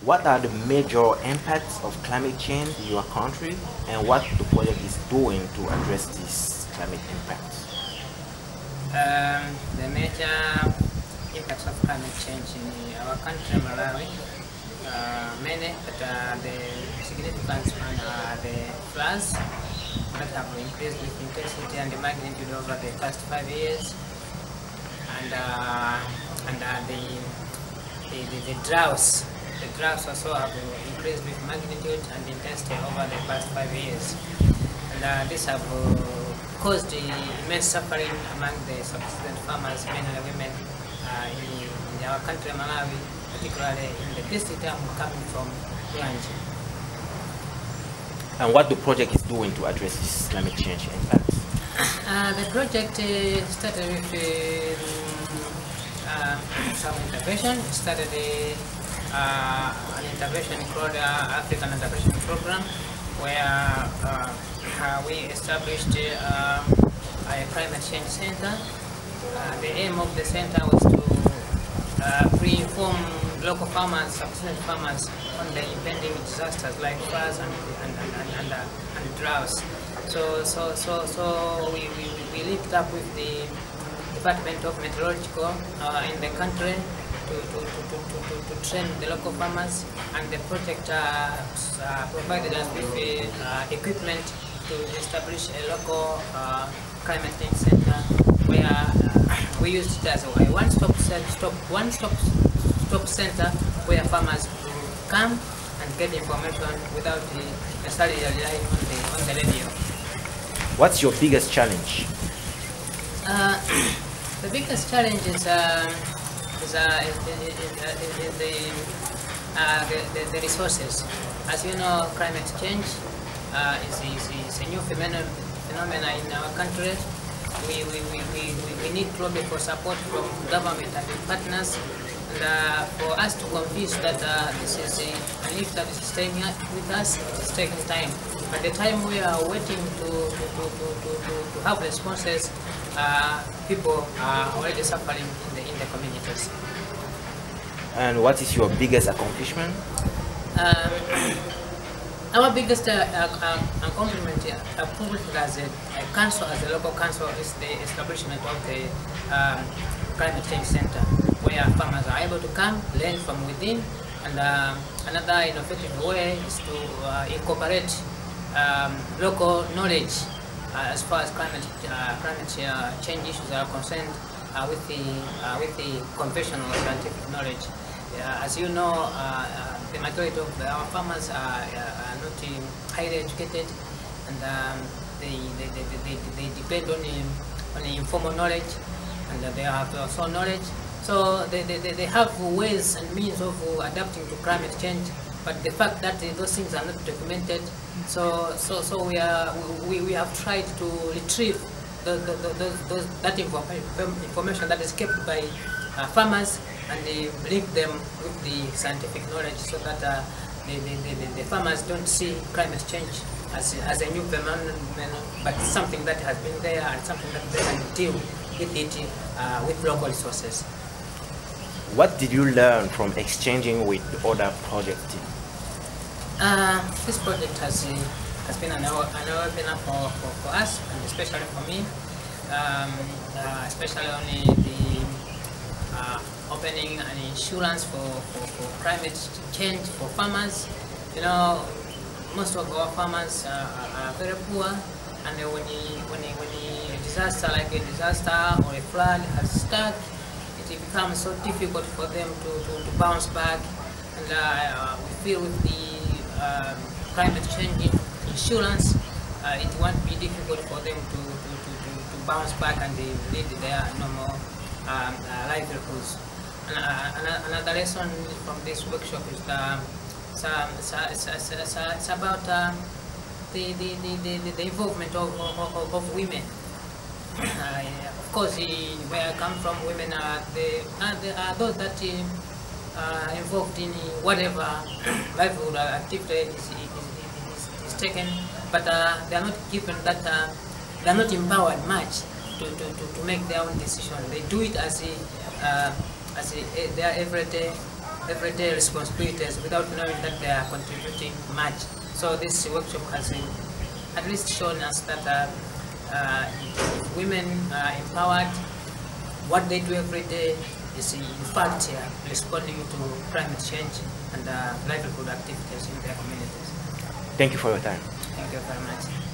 What are the major impacts of climate change in your country, and what the project is doing to address these climate impacts? The major impacts of climate change in our country, Malawi, many, but the significant one are the floods that have increased with intensity and the magnitude over the past 5 years, and the droughts. The droughts also have increased with magnitude and intensity over the past 5 years, and this have caused immense suffering among the subsistence farmers, mainly women, in our country, Malawi, particularly in the district I'm coming from, Gondwe. And what the project is doing to address this climate change impacts? The project started with some intervention. It started an intervention called African Adaptation Program, where we established a climate change center. The aim of the center was to pre-inform local farmers, subsistence farmers, on the impending disasters like floods and droughts. So we linked up with the Department of Meteorological in the country to train the local farmers, and the project provided us with equipment to establish a local climate change center, where we used it as a one-stop center where farmers could come and get information without necessarily relying on the radio. What's your biggest challenge? The biggest challenge is the resources. As you know, climate change is a new phenomenon in our country. We need probably for support from government and partners, and for us to convince that this is an issue that is staying with us. It's taking time. By the time we are waiting to have responses, people are already suffering in the communities. And what is your biggest accomplishment? Our biggest accomplishment as a council, as a local council, is the establishment of the climate change center, where farmers are able to come, learn from within, and another innovative way is to incorporate local knowledge as far as climate change issues are concerned with the conventional scientific knowledge. As you know, the majority of our farmers are not highly educated, and they depend on the informal knowledge, and they have also knowledge. So they have ways and means of adapting to climate change, but the fact that those things are not documented, so we have tried to retrieve that information that is kept by farmers, and they link them with the scientific knowledge, so that the farmers don't see climate change as a new phenomenon, but something that has been there and something that they can deal with it with local resources. What did you learn from exchanging with other project teams? This project has been an eye-opener for us, and especially for me, especially only the opening an insurance for climate change for farmers. You know, most of our farmers are very poor, and when a disaster like a disaster or a flood has struck, it becomes so difficult for them to bounce back. And we feel with the climate change insurance, it won't be difficult for them to bounce back and they lead their normal livelihoods. Another lesson from this workshop is it's about the involvement of women. Of course, where I come from, women are those that are involved in whatever livelihood activity is taken, but they are not given that, they are not empowered much to make their own decision. They do it as their everyday everyday responsibilities without knowing that they are contributing much. So this workshop has at least shown us that women are empowered. What they do every day is in fact responding to climate change and livelihood activities in their communities. Thank you for your time. Thank you very much.